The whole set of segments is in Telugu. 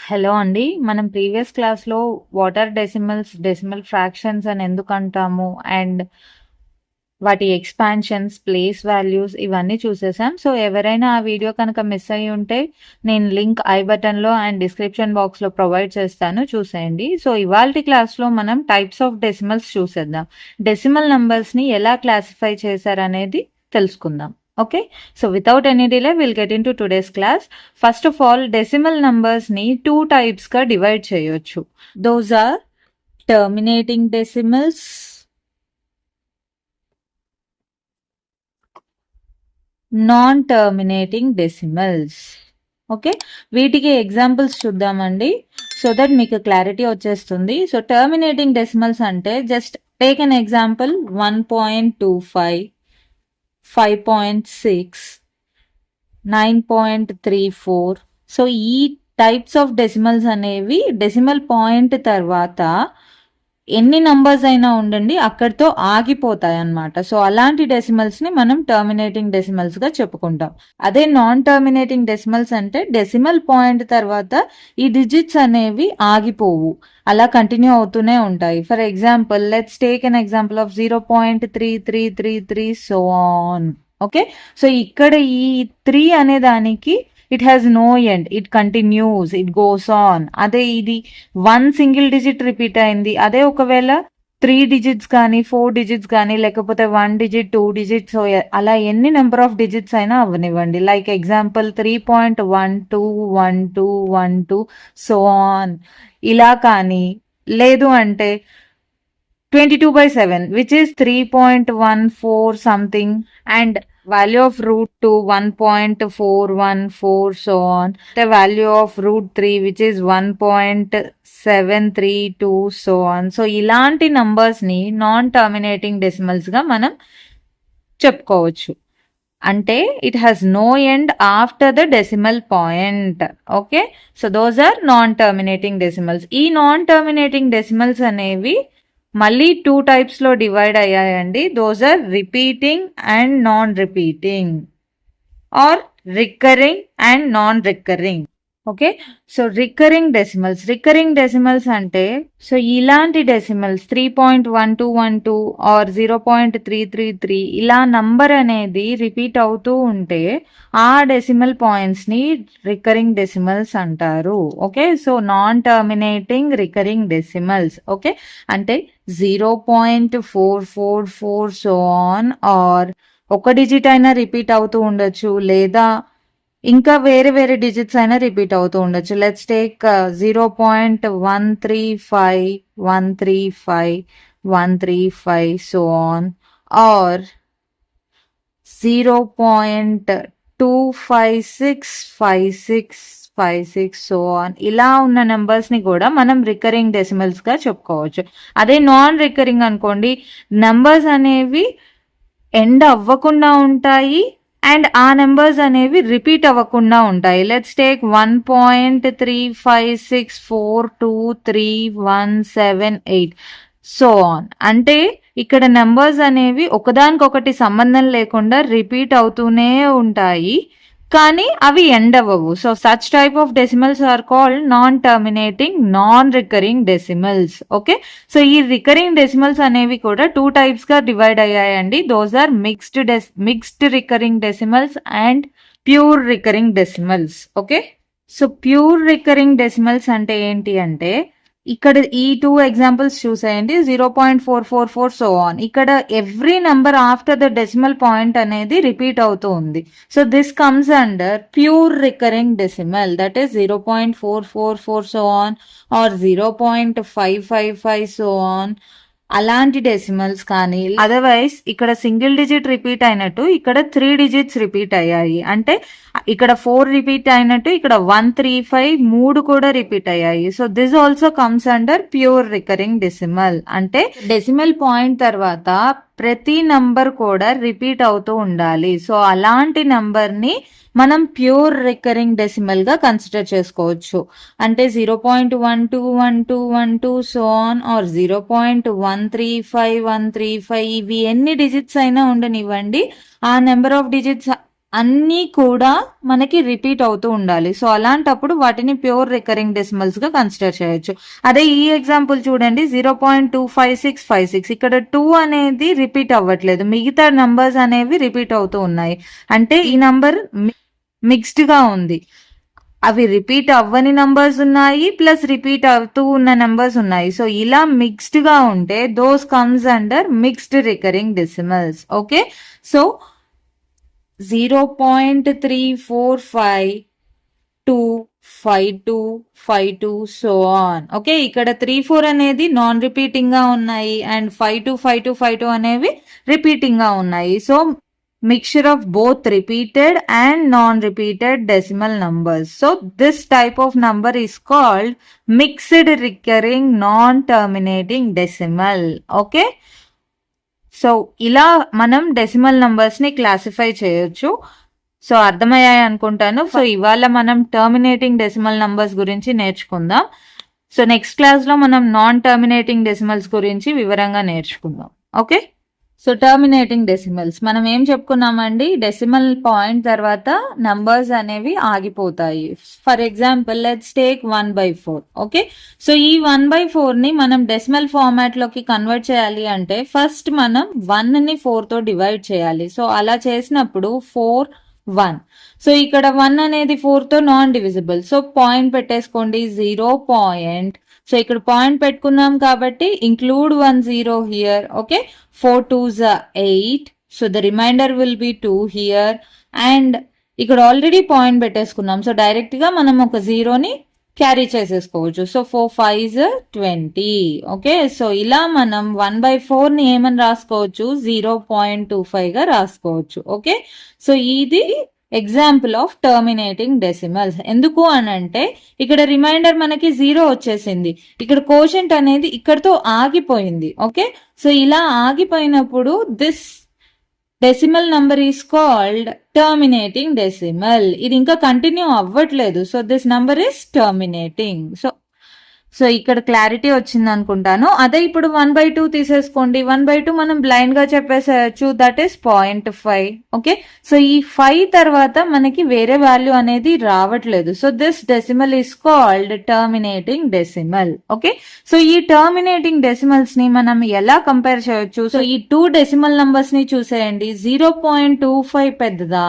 హలో అండి. మనం ప్రీవియస్ క్లాస్‌లో what are decimals, decimal fractions అని ఎందుకంటాము అండ్ వాటి ఎక్స్‌పాన్షన్స్, ప్లేస్ వాల్యూస్ ఇవన్నీ చూసేసాం. సో, ఎవరైనా ఆ వీడియో కనుక మిస్ అయ్యి ఉంటే నేను లింక్ ఐ బటన్‌లో అండ్ డిస్క్రిప్షన్ బాక్స్‌లో ప్రొవైడ్ చేస్తాను చూసేయండి. సో, ఇవాల్టి క్లాస్‌లో మనం టైప్స్ ఆఫ్ డెసిమల్స్ చూసేద్దాం. డెసిమల్ నంబర్స్‌ని ఎలా క్లాసిఫై చేశారనేది తెలుసుకుందాం. Okay. So, without any delay will get into today's class. First of all decimal నంబర్స్‌ని 2 టైప్స్‌గా డివైడ్ చేయొచ్చు. Those are terminating decimals, non terminating decimals. Okay. వీటికి ఎగ్జాంపుల్స్ చూద్దామండి. సో దట్ మీకు క్లారిటీ వచ్చేస్తుంది. సో టర్మినేటింగ్ డెసిమల్స్ అంటే just take an example 1.25, 5.6, 9.34. So ఈ టైప్స్ ఆఫ్ డెసిమల్స్ అనేవి డెసిమల్ పాయింట్ తర్వాత ఎన్ని నంబర్స్ అయినా ఉండండి అక్కడితో ఆగిపోతాయి అన్నమాట. సో అలాంటి డెసిమల్స్ ని మనం టర్మినేటింగ్ డెసిమల్స్ గా చెప్పుకుంటాం. అదే నాన్ టర్మినేటింగ్ డెసిమల్స్ అంటే డెసిమల్ పాయింట్ తర్వాత ఈ డిజిట్స్ అనేవి ఆగిపోవు, అలా కంటిన్యూ అవుతూనే ఉంటాయి. For example let's take an example of 0.3333 so on. Okay. So ఇక్కడ ఈ 3 అనే దానికి it has no end, it continues, it goes on. అదే ఇది 1 సింగిల్ డిజిట్ రిపీట్ అయింది, అదే ఒకవేళ 3 డిజిట్స్ కానీ 4 డిజిట్స్ కానీ లేకపోతే 1 డిజిట్ 2 డిజిట్స్ అలా ఎన్ని నెంబర్ ఆఫ్ డిజిట్స్ అయినా అవనివ్వండి. Like example 3.121212 so on. ఇలా కానీ లేదు అంటే 22/7 which is 3.14 something and value of root 2 1.414 so on. The value of root 3 which is 1.732 so on. So ఇలాంటి నంబర్స్ ని నాన్ టర్మినేటింగ్ డెసిమల్స్ గా మనం చెప్పుకోవచ్చు. అంటే it has no end after the decimal point. Okay. So those are non terminating decimals. ఈ నాన్ టర్మినేటింగ్ డెసిమల్స్ అనేవి మళ్ళీ 2 టైప్స్ లో డివైడ్ అయ్యాయండి. Those are repeating and non repeating or recurring and non recurring. Okay. So recurring decimals అంటే సో ఇలాంటి డెసిమల్స్ 3.1212 ఆర్ 0.333 ఇలా నంబర్ అనేది రిపీట్ అవుతూ ఉంటే ఆ డెసిమల్ పాయింట్స్ ని రికరింగ్ డెసిమల్స్ అంటారు. Okay. So non terminating recurring decimals. Okay. అంటే 0.444 సో ఆన్ ఆర్ ఒక డిజిట్ అయినా రిపీట్ అవుతూ ఉండొచ్చు లేదా ఇంకా వేరే వేరే డిజిట్స్ అయినా రిపీట్ అవుతూ ఉండొచ్చు. Let's take 0.135 so on or 0.25656 so on. ఇలా ఉన్న నెంబర్స్ ని కూడా మనం రికరింగ్ డెసిమల్స్ గా చెప్పుకోవచ్చు. అదే నాన్ రికరింగ్ అనుకోండి, నెంబర్స్ అనేవి ఎండ్ అవ్వకుండా ఉంటాయి అండ్ ఆ నెంబర్స్ అనేవి రిపీట్ అవ్వకుండా ఉంటాయి. Let's take 1.35642317 so on. అంటే ఇక్కడ నెంబర్స్ అనేవి ఒకదానికొకటి సంబంధం లేకుండా రిపీట్ అవుతూనే ఉంటాయి కానీ అవి ఎండ్ అవ్వవు. So such type of decimals are called non terminating non recurring decimals. Okay. So ఈ రికరింగ్ డెసిమల్స్ అనేవి కూడా 2 టైప్స్ గా డివైడ్ అయ్యాయండి. Those are mixed recurring decimals and pure recurring decimals. Okay. So pure recurring decimals అంటే ఏంటి అంటే ఇక్కడ ఈ 2 ఎగ్జాంపుల్స్ చూసేయండి. 0.444 సో ఆన్. ఇక్కడ every number after the decimal point అనేది రిపీట్ అవుతూ ఉంది. So this comes under pure recurring decimal, that is 0.444 so on or 0.555 so on. అలాంటి డెసిమల్స్ కానీ అదర్వైజ్ ఇక్కడ సింగిల్ డిజిట్ రిపీట్ అయినట్టు ఇక్కడ 3 డిజిట్స్ రిపీట్ అయ్యాయి అంటే ఇక్కడ 4 రిపీట్ అయినట్టు ఇక్కడ 135 3 కూడా రిపీట్ అయ్యాయి. So this also comes under pure recurring decimal. అంటే డెసిమల్ పాయింట్ తర్వాత ప్రతి నంబర్ కూడా రిపీట్ అవుతూ ఉండాలి. సో అలాంటి నంబర్ ని మనం ప్యూర్ రికరింగ్ డెసిమల్ గా కన్సిడర్ చేసుకోవచ్చు. అంటే 0.121212 సో ఆన్ ఆర్ 0.135135 ఇవి ఎన్ని డిజిట్స్ అయినా ఉండనివ్వండి, ఆ నెంబర్ ఆఫ్ డిజిట్స్ అన్నీ కూడా మనకి రిపీట్ అవుతూ ఉండాలి. సో అలాంటప్పుడు వాటిని ప్యూర్ రికరింగ్ డెసిమల్స్ గా కన్సిడర్ చేయొచ్చు. అదే ఈ ఎగ్జాంపుల్ చూడండి 0.25656 ఇక్కడ 2 అనేది రిపీట్ అవ్వట్లేదు, మిగతా నంబర్స్ అనేవి రిపీట్ అవుతూ ఉన్నాయి. అంటే ఈ నంబర్ మిక్స్డ్ గా ఉంది. అవి రిపీట్ అవ్వని నంబర్స్ ఉన్నాయి ప్లస్ రిపీట్ అవుతూ ఉన్న నంబర్స్ ఉన్నాయి. సో ఇలా మిక్స్డ్ గా ఉంటే those comes under mixed recurring decimals. Okay, so 0.345 so on. Okay, ఇక్కడ 3-4 అనేది నాన్ రిపీటింగ్ గా ఉన్నాయి అండ్ 5-2 అనేవి రిపీటింగ్ గా ఉన్నాయి. So mixture of both repeated and non-repeated decimal numbers. So this type of number is called mixed recurring non-terminating decimal. Okay, so ఇలా మనం డెసిమల్ నంబర్స్ ని క్లాసిఫై చేయొచ్చు. సో అర్థమయ్యాయి అనుకుంటాను. సో ఇవాళ మనం టర్మినేటింగ్ డెసిమల్ నంబర్స్ గురించి నేర్చుకుందాం. సో నెక్స్ట్ క్లాస్ లో మనం నాన్ టర్మినేటింగ్ డెసిమల్స్ గురించి వివరంగా నేర్చుకుందాం. ఓకే, సో టర్మినేటింగ్ డెసిమల్స్ మనం ఏం చెప్పుకున్నామండి, డెసిమల్ పాయింట్ తర్వాత నంబర్స్ అనేవి ఆగిపోతాయి. For example let's take 1/4. Okay, so ఈ 1/4 ని మనం డెసిమల్ ఫార్మాట్ లోకి కన్వర్ట్ చేయాలి అంటే ఫస్ట్ మనం 1 ని 4 తో డివైడ్ చేయాలి. సో అలా చేసినప్పుడు 4 1. సో ఇక్కడ 1 అనేది 4 తో నాన్ డివిజిబుల్. సో పాయింట్ పెట్టేసుకోండి 0. సో ఇక్కడ పాయింట్ పెట్టుకున్నాం కాబట్టి include 1 0 here. Okay, 4 2s are 8. So the remainder will be 2 here. And ఇక్కడ ఆల్రెడీ పాయింట్ పెట్టేసుకున్నాం. సో డైరెక్ట్ గా మనం ఒక 0ని క్యారీ చేసేసుకోవచ్చు. So 4 5s 20. ఓకే, సో ఇలా మనం 1/4 ని ఏమని రాసుకోవచ్చు, 0.25 గా రాసుకోవచ్చు. ఓకే, సో ఇది ఎగ్జాంపుల్ ఆఫ్ టర్మినేటింగ్ డెసిమల్స్. ఎందుకు అని అంటే ఇక్కడ రిమైండర్ మనకి 0 వచ్చేసింది, ఇక్కడ కోషెంట్ అనేది ఇక్కడతో ఆగిపోయింది. ఓకే, సో ఇలా ఆగిపోయినప్పుడు this decimal number is called terminating decimal. ఇది ఇంకా కంటిన్యూ అవ్వట్లేదు. So this number is terminating. So ఇక్కడ క్లారిటీ వచ్చింది అనుకుంటాను. అదే ఇప్పుడు 1/2 తీసేసుకోండి. 1/2 మనం బ్లైండ్ గా చెప్పేసేయచ్చు, దట్ ఈస్ 0.5. ఓకే, సో ఈ 5 తర్వాత మనకి వేరే వాల్యూ అనేది రావట్లేదు. So this decimal is called terminating decimal. Okay, so ఈ టర్మినేటింగ్ డెసిమల్స్ ని మనం ఎలా కంపేర్ చేయొచ్చు. సో ఈ 2 డెసిమల్ నంబర్స్ ని చూసేయండి. 0.25 పెద్దదా,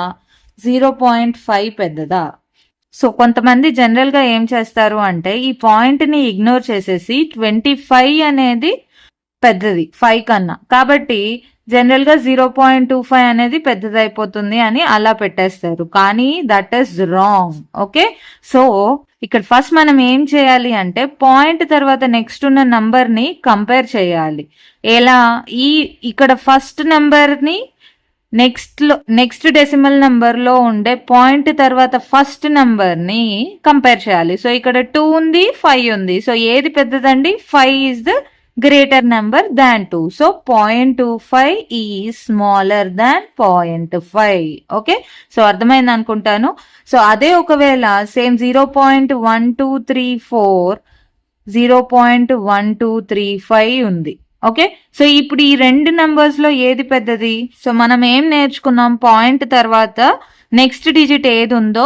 0.5 పెద్దదా? సో కొంతమంది జనరల్ గా ఏం చేస్తారు అంటే ఈ పాయింట్ ని ఇగ్నోర్ చేసేసి 25 అనేది పెద్దది 5 కన్నా, కాబట్టి జనరల్ గా 0.25 అనేది పెద్దదైపోతుంది అని అలా పెట్టేస్తారు. కానీ that is wrong. Okay, so ఇక్కడ ఫస్ట్ మనం ఏం చేయాలి అంటే పాయింట్ తర్వాత నెక్స్ట్ ఉన్న నంబర్ ని కంపేర్ చేయాలి. ఎలా, ఇక్కడ ఫస్ట్ నెంబర్ ని నెక్స్ట్ డెసిమల్ నంబర్ లో ఉండే పాయింట్ తర్వాత ఫస్ట్ నంబర్ ని కంపేర్ చేయాలి. సో ఇక్కడ 2 ఉంది, 5 ఉంది. సో ఏది పెద్దదండి, 5 is the greater number than 2. So 0.25 is smaller than 0.5. Okay, so అర్థమైంది అనుకుంటాను. సో అదే ఒకవేళ సేమ్ 0.1234 0.1235 ఉంది. ఓకే, సో ఇప్పుడు ఈ రెండు నంబర్స్ లో ఏది పెద్దది? సో మనం ఏం నేర్చుకున్నాం, పాయింట్ తర్వాత నెక్స్ట్ డిజిట్ ఏది ఉందో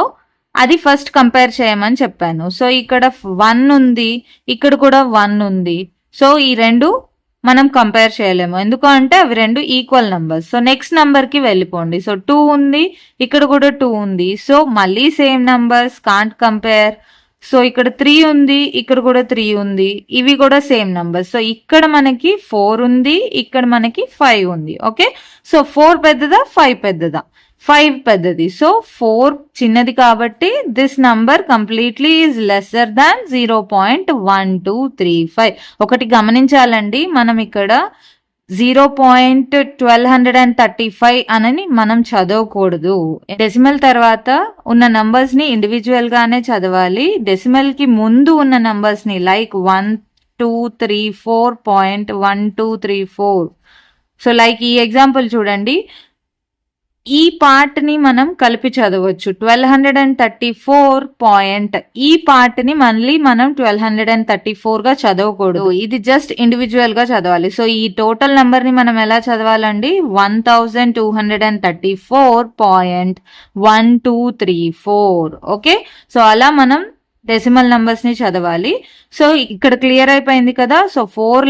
అది ఫస్ట్ కంపేర్ చేయమని చెప్పాను. సో ఇక్కడ 1 ఉంది, ఇక్కడ కూడా 1 ఉంది. సో ఈ రెండు మనం కంపేర్ చేయలేము, ఎందుకు అంటే అవి రెండు equal numbers. So next number కి వెళ్ళిపోండి. సో 2 ఉంది, ఇక్కడ కూడా 2 ఉంది. సో మళ్ళీ same numbers, can't compare. So ఇక్కడ 3 ఉంది, ఇక్కడ కూడా 3 ఉంది, ఇవి కూడా సేమ్ నంబర్. సో ఇక్కడ మనకి 4 ఉంది, ఇక్కడ మనకి 5 ఉంది. ఓకే, సో 4 పెద్దదా 5 పెద్దదా? 5 పెద్దది. సో 4 చిన్నది కాబట్టి this number completely is lesser దాన్ 0.1235. ఒకటి గమనించాలండి, మనం ఇక్కడ 0.1235 అని మనం చదవకూడదు. డెసిమల్ తర్వాత ఉన్న నంబర్స్ ని ఇండివిజువల్ గానే చదవాలి. డెసిమల్ కి ముందు ఉన్న నంబర్స్ ని లైక్ 1234.1234. సో లైక్ ఈ ఎగ్జాంపుల్ చూడండి, ఈ పార్ట్ ని మనం కలిపి చదవచ్చు 1234 ఈ పార్ట్ ని మళ్ళీ మనం 1234 గా చదవకూడదు, ఇది జస్ట్ ఇండివిజువల్ గా చదవాలి. సో ఈ టోటల్ నంబర్ ని మనం ఎలా చదవాలండి, 1234.1234. ఓకే, సో అలా మనం డెసిమల్ నంబర్స్ ని చదవాలి. సో ఇక్కడ క్లియర్ అయిపోయింది కదా. సో 4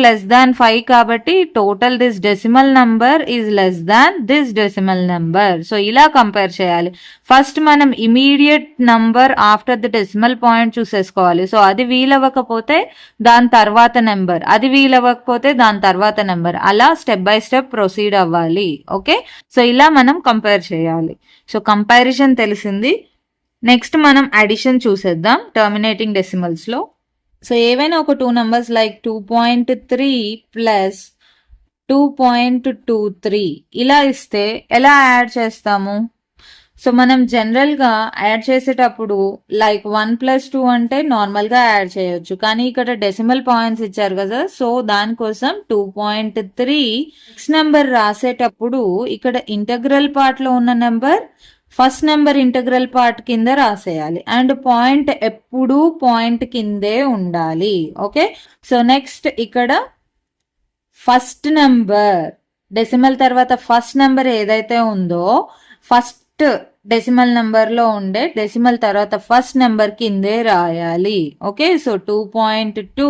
<5 కాబట్టి total this decimal number is this decimal number. So ఇలా కంపేర్ చేయాలి. ఫస్ట్ మనం immediate number after the decimal point చూసేసుకోవాలి. సో అది వీలవ్వకపోతే దాని తర్వాత నెంబర్, అది వీలవ్వకపోతే దాని తర్వాత నెంబర్, అలా స్టెప్ బై స్టెప్ ప్రొసీడ్ అవ్వాలి. ఓకే, సో ఇలా మనం కంపేర్ చేయాలి. సో కంపారిజన్ తెలిసింది. నెక్స్ట్ మనం అడిషన్ చూసేద్దాం టర్మినేటింగ్ డెసిమల్స్ లో. సో ఏవైనా ఒక 2 నంబర్స్ లైక్ 2.3 ప్లస్ 2.23 ఇలా ఇస్తే ఎలా యాడ్ చేస్తాము? సో మనం జనరల్ గా యాడ్ చేసేటప్పుడు లైక్ 1+2 అంటే నార్మల్ గా యాడ్ చేయొచ్చు, కానీ ఇక్కడ డెసిమల్ పాయింట్స్ ఇచ్చారు కదా. సో దానికోసం 2.3 నెక్స్ట్ నెంబర్ రాసేటప్పుడు ఇక్కడ ఇంటగ్రల్ పార్ట్ లో ఉన్న number first number integral part కింద రాసేయాలి, అండ్ పాయింట్ ఎప్పుడూ పాయింట్ కిందే ఉండాలి. ఓకే, సో నెక్స్ట్ ఇక్కడ ఫస్ట్ నెంబర్ డెసిమల్ తర్వాత ఫస్ట్ నెంబర్ ఏదైతే ఉందో ఫస్ట్ డెసిమల్ నెంబర్ లో ఉండే డెసిమల్ తర్వాత ఫస్ట్ నెంబర్ కిందే రాయాలి. ఓకే, సో 2.2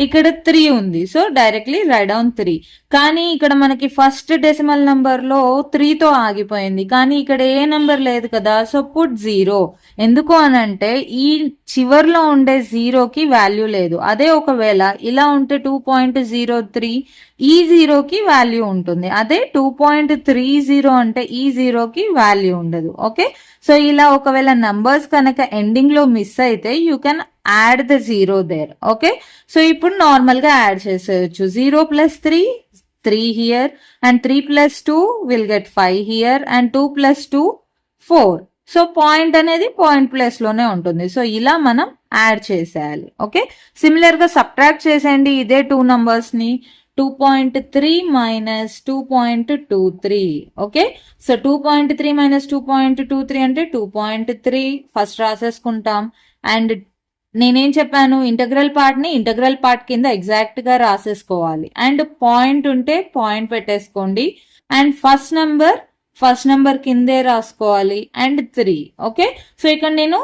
ఇక్కడ 3 ఉంది, సో డైరెక్ట్లీ రైట్ డౌన్ 3. కానీ ఇక్కడ మనకి ఫస్ట్ డెసిమల్ నెంబర్ లో 3 తో ఆగిపోయింది, కానీ ఇక్కడ ఏ నెంబర్ లేదు కదా. So put 0. ఎందుకు అనంటే ఈ చివర్లో ఉండే 0కి వాల్యూ లేదు. అదే ఒకవేళ ఇలా ఉంటే 2.03 ఈ 0కి వాల్యూ ఉంటుంది. అదే 2.30 అంటే ఈ 0కి వాల్యూ ఉండదు. ఓకే, సో ఇలా ఒకవేళ నంబర్స్ కనుక ఎండింగ్ లో మిస్ అయితే you can add the 0 there. Okay, so ఇప్పుడు నార్మల్ గా యాడ్ చేసేయచ్చు. 0 + 3 3 here, and 3 + 2 will get 5 here, and 2 + 2 4. So point అనేది పాయింట్ ప్లేస్ లోనే ఉంటుంది. సో ఇలా మనం యాడ్ చేసేయాలి. ఓకే, సిమిలర్ గా సబ్ట్రాక్ట్ చేసేయండి ఇదే 2 నంబర్స్ ని. 2.3 - 2.23. ఓకే, సో 2.3 - 2.23 అంటే 2.3 ఫస్ట్ రాసేసుకుంటాం. అండ్ నేనేం చెప్పాను, ఇంటగ్రల్ పార్ట్ ని ఇంటగ్రల్ పార్ట్ కింద ఎగ్జాక్ట్ గా రాసేసుకోవాలి, అండ్ పాయింట్ ఉంటే పాయింట్ పెట్టేసుకోండి, అండ్ ఫస్ట్ నెంబర్ కిందే రాసుకోవాలి, అండ్ 3. ఓకే, సో ఇక్కడ నేను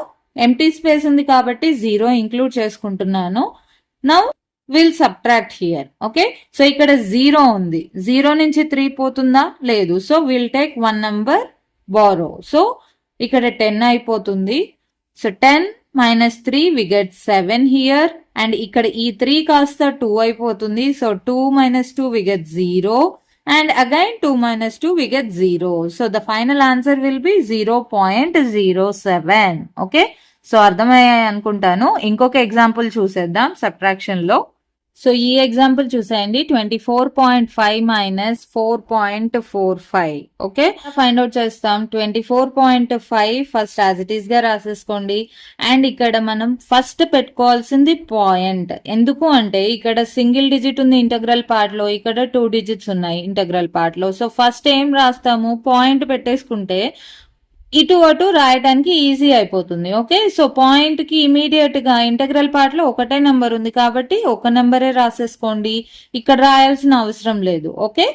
ఎంటీ స్పేస్ ఉంది కాబట్టి 0 ఇంక్లూడ్ చేసుకుంటున్నాను. Now will subtract here. Okay, so ఇక్కడ 0 ఉంది, 0 నుంచి 3 పోతుందా? లేదు. So will take 1 number borrow. So ఇక్కడ 10 అయిపోతుంది. So 10 - 3 we get 7 here, and ఇక్కడ ఈ 3 కాస్త 2 అయిపోతుంది. So 2 - 2 we get 0, and again 2 - 2 we get 0. So the final answer will be 0.07. Okay, so అర్థమయ్యాయి అనుకుంటాను. ఇంకొక ఎగ్జాంపుల్ చూసేద్దాం సబ్ట్రాక్షన్ లో. సో ఈ ఎగ్జాంపుల్ చూసేయండి. 24.5 - 4.45. ఓకే, ఫైండ్ అవుట్ చేస్తాం. 24.5 ఫస్ట్ యాజ్ ఇట్ ఈస్ గా రాసేసుకోండి, అండ్ ఇక్కడ మనం ఫస్ట్ పెట్టుకోవాల్సింది పాయింట్. ఎందుకు అంటే ఇక్కడ సింగిల్ డిజిట్ ఉంది ఇంటగ్రల్ పార్ట్ లో, ఇక్కడ 2 డిజిట్స్ ఉన్నాయి ఇంటగ్రల్ పార్ట్ లో. సో ఫస్ట్ ఏం రాస్తాము, పాయింట్ పెట్టేసుకుంటే ఇటు అటు రాయడానికి ఈజీ అయిపోతుంది. ఓకే, సో పాయింట్ కి ఇమీడియట్ గా ఇంటగ్రల్ పార్ట్ లో ఒకటే నెంబర్ ఉంది కాబట్టి ఒక నెంబరే రాసేసుకోండి, ఇక్కడ రాయాల్సిన అవసరం లేదు. ఓకే,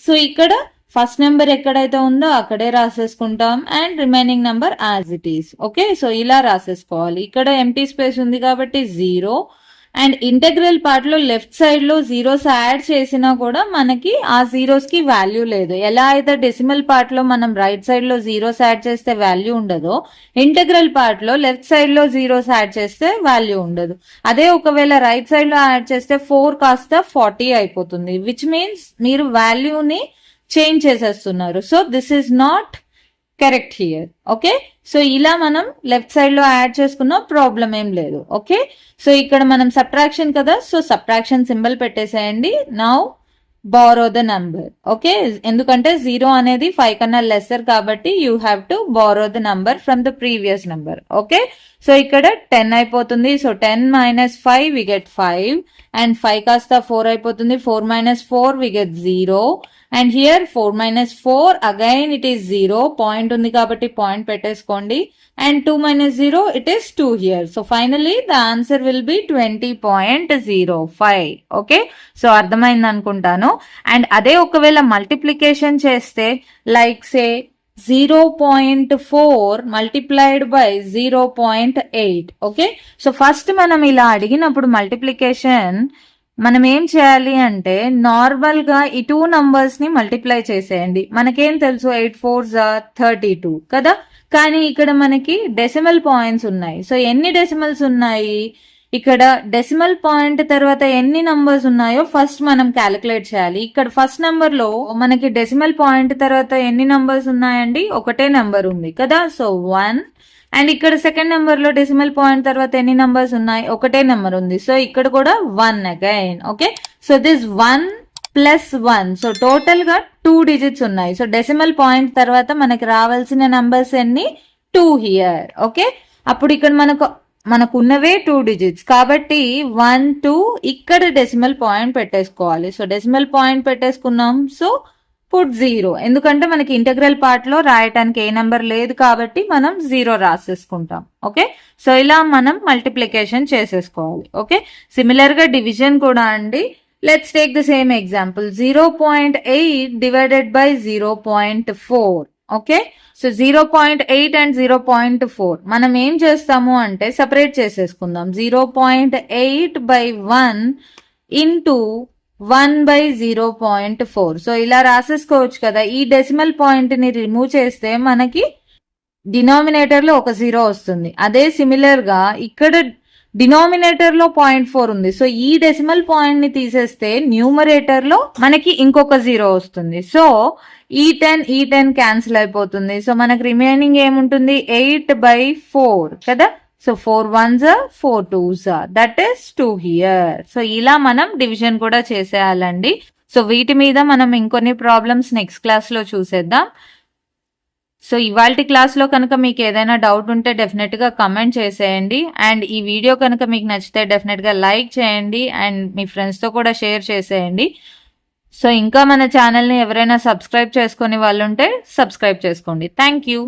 సో ఇక్కడ ఫస్ట్ నెంబర్ ఎక్కడైతే ఉందో అక్కడే రాసేసుకుంటాం, and remaining number as it is. Okay, so ఇలా రాసేసుకోవాలి. ఇక్కడ ఎంటీ స్పేస్ ఉంది కాబట్టి 0, అండ్ ఇంటగ్రల్ పార్ట్ లో లెఫ్ట్ సైడ్ లో 0s యాడ్ చేసినా కూడా మనకి ఆ 0s కి వాల్యూ లేదు. ఎలా అయితే డెసిమల్ పార్ట్ లో మనం రైట్ సైడ్ లో 0s యాడ్ చేస్తే వాల్యూ ఉండదో, ఇంటగ్రల్ పార్ట్ లో లెఫ్ట్ సైడ్ లో 0s యాడ్ చేస్తే వాల్యూ ఉండదు. అదే ఒకవేళ రైట్ సైడ్ లో యాడ్ చేస్తే 4 కాస్త 40 అయిపోతుంది, విచ్ మీన్స్ మీరు వాల్యూని చేంజ్ చేసేస్తున్నారు. So this is not correct here. Okay, so ఇలా మనం లెఫ్ట్ సైడ్ లో యాడ్ చేసుకున్న ప్రాబ్లం ఏం లేదు. ఓకే, సో ఇక్కడ మనం సబ్ట్రాక్షన్ కదా, సో సబ్ట్రాక్షన్ సింబల్ పెట్టేసేయండి. Now borrow the number. Okay, ఎందుకంటే 0 అనేది 5 కన్నా లెస్సర్ కాబట్టి you have to borrow the number from the previous number. Okay, so ఇక్కడ 10 అయిపోతుంది. So 10 minus 5 we get 5 and 5 కాస్త 4 అయిపోతుంది. 4 minus 4 we get 0 and here 4 minus 4 again it is 0. Point ఉంది కాబట్టి పాయింట్ పెట్టేసుకోండి and 2 minus 0 it is 2 here. So finally the answer will be 20.05. Okay, so అర్థమైంది అనుకుంటాను. అండ్ అదే ఒకవేళ మల్టిప్లికేషన్ చేస్తే like say 0.4 multiplied by 0.8. Okay, so first మనం ఇలా అడిగినప్పుడు మల్టిప్లికేషన్ మనం ఏం చేయాలి అంటే నార్మల్ గా ఈ 2 నంబర్స్ ని మల్టిప్లై చేసేయండి. మనకేం తెలుసు 8 4s are 32 కదా, కానీ ఇక్కడ మనకి డెసిమల్ పాయింట్స్ ఉన్నాయి. సో ఎన్ని డెసిమల్స్ ఉన్నాయి, ఇక్కడ డెసిమల్ పాయింట్ తర్వాత ఎన్ని నంబర్స్ ఉన్నాయో ఫస్ట్ మనం క్యాలిక్యులేట్ చేయాలి. ఇక్కడ ఫస్ట్ నంబర్ లో మనకి డెసిమల్ పాయింట్ తర్వాత ఎన్ని నంబర్స్ ఉన్నాయండి, ఒకటే నంబర్ ఉంది కదా, సో 1. అండ్ ఇక్కడ సెకండ్ నెంబర్ లో డెసిమల్ పాయింట్ తర్వాత ఎన్ని నంబర్స్ ఉన్నాయి, ఒకటే నెంబర్ ఉంది, సో ఇక్కడ కూడా 1 again. Okay, so this 1 plus 1, so total గా 2 డిజిట్స్ ఉన్నాయి. సో డెసిమల్ పాయింట్ తర్వాత మనకి రావాల్సిన నంబర్స్ ఎన్ని, 2 హియర్. ఓకే, అప్పుడు ఇక్కడ మనకు ఉన్నవే 2 డిజిట్స్ కాబట్టి 1 2 ఇక్కడ డెసిమల్ పాయింట్ పెట్టేసుకోవాలి. సో డెసిమల్ పాయింట్ పెట్టేసుకున్నాం, సో పుట్ 0, ఎందుకంటే మనకి ఇంటెగ్రల్ పార్ట్ లో రాయటానికి ఏ నెంబర్ లేదు కాబట్టి మనం 0 రాసేసుకుంటాం. ఓకే, సో ఇలా మనం మల్టిప్లికేషన్ చేసేసుకోవాలి. ఓకే, సిమిలర్ గా డివిజన్ కూడా అండి. Let's take the same example 0.8 divided by 0.4. Okay, so 0.8 and 0.4 మనం ఏం చేస్తాము అంటే సెపరేట్ చేసేసుకుందాం. 0.8 by 1 into 1 by 0.4. సో ఇలా రాసేసుకోవచ్చు కదా. ఈ డెసిమల్ పాయింట్ ని రిమూవ్ చేస్తే మనకి డినామినేటర్ లో ఒక 0 వస్తుంది. అదే సిమిలర్ గా ఇక్కడ డినామినేటర్ లో 0.4 ఉంది. సో ఈ డెసిమల్ పాయింట్ ని తీసేస్తే న్యూమరేటర్ లో మనకి ఇంకొక 0 వస్తుంది. సో ఈ 10 క్యాన్సిల్ అయిపోతుంది. సో మనకి రిమైనింగ్ ఏముంటుంది, 8/4 కదా. So 4 1s are 4 2s are, that is 2 here. So ఇలా మనం డివిజన్ కూడా చేసేయాలండి. సో వీటి మీద మనం ఇంకొన్ని ప్రాబ్లమ్స్ నెక్స్ట్ క్లాస్ లో చూసేద్దాం. సో ఇవాల్టి క్లాస్ లో కనుక మీకు ఏదైనా డౌట్ ఉంటే డెఫినెట్ గా కమెంట్ చేసేయండి. అండ్ ఈ వీడియో కనుక మీకు నచ్చితే డెఫినెట్ గా లైక్ చేయండి అండ్ మీ ఫ్రెండ్స్ తో కూడా షేర్ చేసేయండి. సో ఇంకా మన ఛానల్ ని ఎవరైనా సబ్స్క్రైబ్ చేసుకునే వాళ్ళు ఉంటే సబ్స్క్రైబ్ చేసుకోండి. Thank you.